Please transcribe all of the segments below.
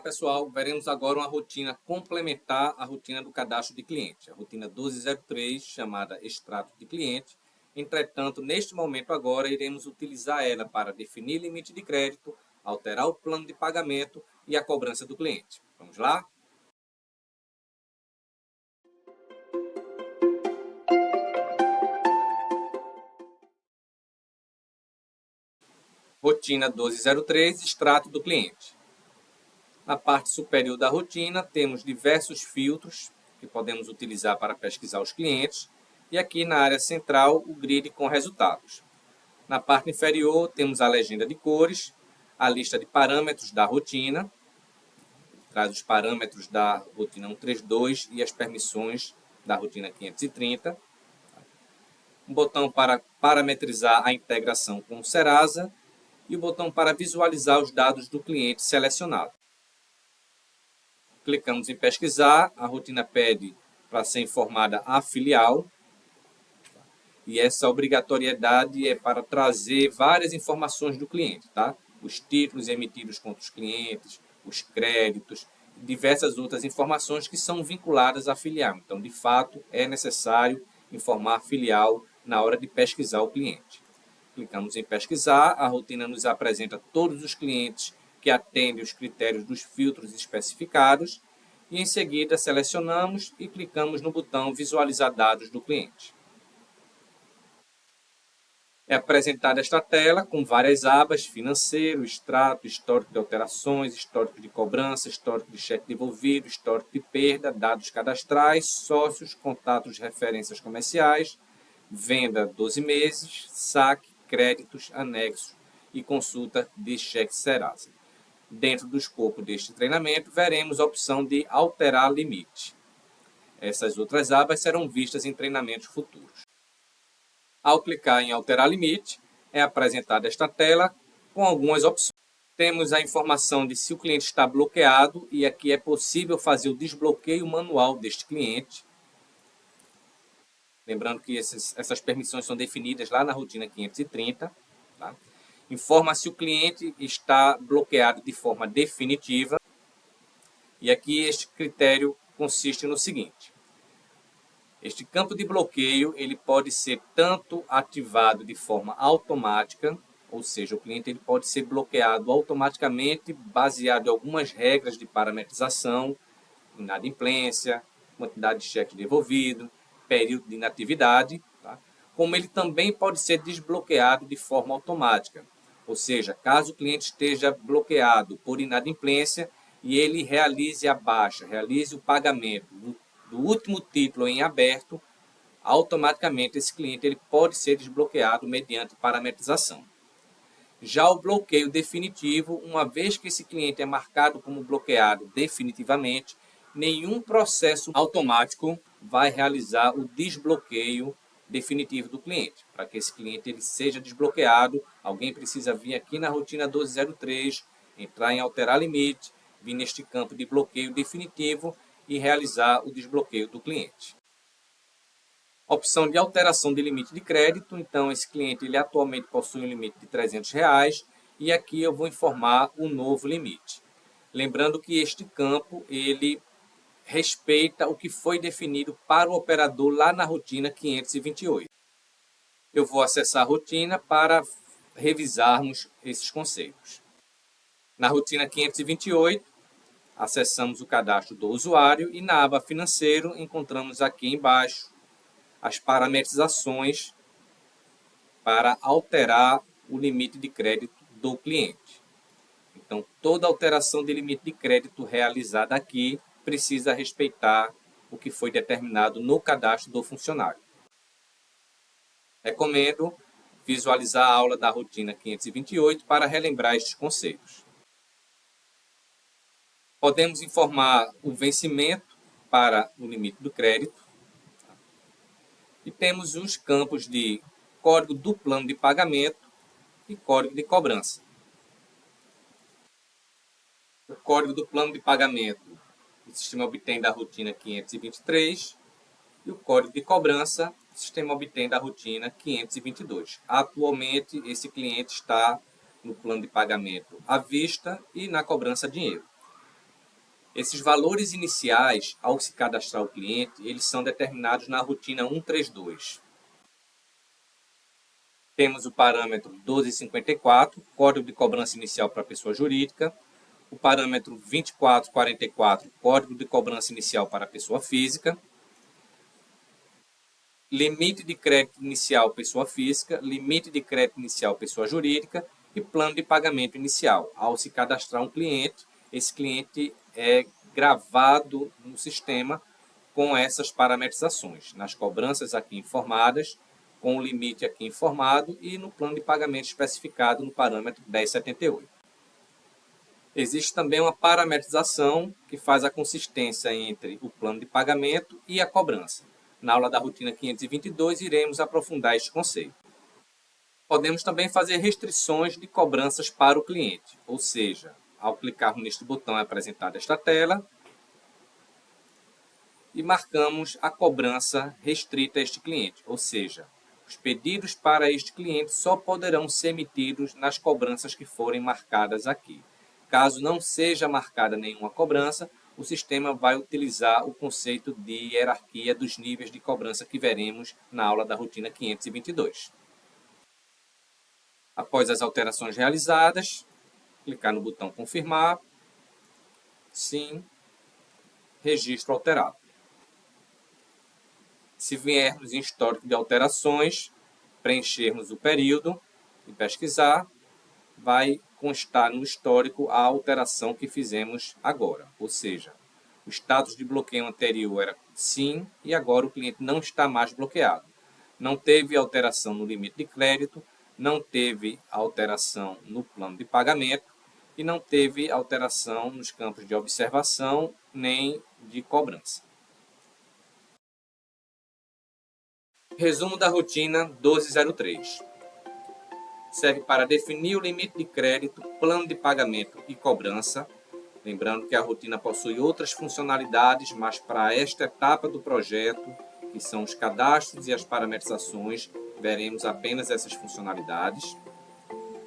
pessoal, veremos agora uma rotina complementar à rotina do cadastro de cliente, a rotina 1203, chamada extrato de cliente. Entretanto, neste momento agora, iremos utilizar ela para definir limite de crédito, alterar o plano de pagamento e a cobrança do cliente. Vamos lá? Rotina 1203, extrato do cliente. Na parte superior da rotina, temos diversos filtros que podemos utilizar para pesquisar os clientes. E aqui na área central, o grid com resultados. Na parte inferior, temos a legenda de cores, a lista de parâmetros da rotina, traz os parâmetros da rotina 132 e as permissões da rotina 530. Um botão para parametrizar a integração com o Serasa e o botão para visualizar os dados do cliente selecionado. Clicamos em pesquisar, a rotina pede para ser informada a filial. E essa obrigatoriedade é para trazer várias informações do cliente, tá? Os títulos emitidos contra os clientes, os créditos, diversas outras informações que são vinculadas à filial. Então, de fato, é necessário informar a filial na hora de pesquisar o cliente. Clicamos em pesquisar, a rotina nos apresenta todos os clientes que atendem os critérios dos filtros especificados e, em seguida, selecionamos e clicamos no botão visualizar dados do cliente. É apresentada esta tela com várias abas: financeiro, extrato, histórico de alterações, histórico de cobrança, histórico de cheque devolvido, histórico de perda, dados cadastrais, sócios, contatos de referências comerciais, venda 12 meses, saque, créditos, anexos e consulta de cheque Serasa. Dentro do escopo deste treinamento, veremos a opção de alterar limite. Essas outras abas serão vistas em treinamentos futuros. Ao clicar em alterar limite, é apresentada esta tela com algumas opções. Temos a informação de se o cliente está bloqueado e aqui é possível fazer o desbloqueio manual deste cliente. Lembrando que essas permissões são definidas lá na rotina 530. Tá? Informa se o cliente está bloqueado de forma definitiva. E aqui este critério consiste no seguinte: este campo de bloqueio ele pode ser tanto ativado de forma automática, ou seja, o cliente ele pode ser bloqueado automaticamente baseado em algumas regras de parametrização, inadimplência, quantidade de cheque devolvido, período de inatividade, tá? Como ele também pode ser desbloqueado de forma automática, ou seja, caso o cliente esteja bloqueado por inadimplência e ele realize a baixa, realize o pagamento do último título em aberto, automaticamente esse cliente ele pode ser desbloqueado mediante parametrização. Já o bloqueio definitivo, uma vez que esse cliente é marcado como bloqueado definitivamente, nenhum processo automático vai realizar o desbloqueio definitivo do cliente. Para que esse cliente ele seja desbloqueado, alguém precisa vir aqui na rotina 1203, entrar em alterar limite, vir neste campo de bloqueio definitivo e realizar o desbloqueio do cliente. Opção de alteração de limite de crédito. Então, esse cliente ele atualmente possui um limite de R$300 e aqui eu vou informar o novo limite. Lembrando que este campo ele respeita o que foi definido para o operador lá na rotina 528. Eu vou acessar a rotina para revisarmos esses conceitos. Na rotina 528, acessamos o cadastro do usuário e na aba financeiro encontramos aqui embaixo as parametrizações para alterar o limite de crédito do cliente. Então, toda alteração de limite de crédito realizada aqui precisa respeitar o que foi determinado no cadastro do funcionário. Recomendo visualizar a aula da rotina 528 para relembrar estes conceitos. Podemos informar o vencimento para o limite do crédito. E temos os campos de código do plano de pagamento e código de cobrança. O código do plano de pagamento o sistema obtém da rotina 523 e o código de cobrança o sistema obtém da rotina 522. Atualmente, esse cliente está no plano de pagamento à vista e na cobrança dinheiro. Esses valores iniciais, ao se cadastrar o cliente, eles são determinados na rotina 132. Temos o parâmetro 1254, código de cobrança inicial para a pessoa jurídica, o parâmetro 2444, código de cobrança inicial para a pessoa física, limite de crédito inicial pessoa física, limite de crédito inicial pessoa jurídica e plano de pagamento inicial. Ao se cadastrar um cliente, esse cliente é gravado no sistema com essas parametrizações, nas cobranças aqui informadas, com o limite aqui informado e no plano de pagamento especificado no parâmetro 1078. Existe também uma parametrização que faz a consistência entre o plano de pagamento e a cobrança. Na aula da rotina 522, iremos aprofundar este conceito. Podemos também fazer restrições de cobranças para o cliente, ou seja, ao clicarmos neste botão é apresentada esta tela e marcamos a cobrança restrita a este cliente, ou seja, os pedidos para este cliente só poderão ser emitidos nas cobranças que forem marcadas aqui. Caso não seja marcada nenhuma cobrança, o sistema vai utilizar o conceito de hierarquia dos níveis de cobrança que veremos na aula da rotina 522. Após as alterações realizadas, clicar no botão confirmar, sim, registro alterado. Se viermos em histórico de alterações, preenchermos o período e pesquisar, vai constar no histórico a alteração que fizemos agora. Ou seja, o status de bloqueio anterior era sim e agora o cliente não está mais bloqueado. Não teve alteração no limite de crédito, não teve alteração no plano de pagamento e não teve alteração nos campos de observação nem de cobrança. Resumo da rotina 1203. Serve para definir o limite de crédito, plano de pagamento e cobrança. Lembrando que a rotina possui outras funcionalidades, mas para esta etapa do projeto, que são os cadastros e as parametrizações, veremos apenas essas funcionalidades.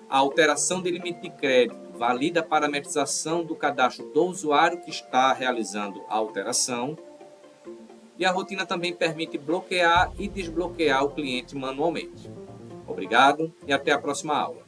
A alteração de limite de crédito valida a parametrização do cadastro do usuário que está realizando a alteração. E a rotina também permite bloquear e desbloquear o cliente manualmente. Obrigado e até a próxima aula.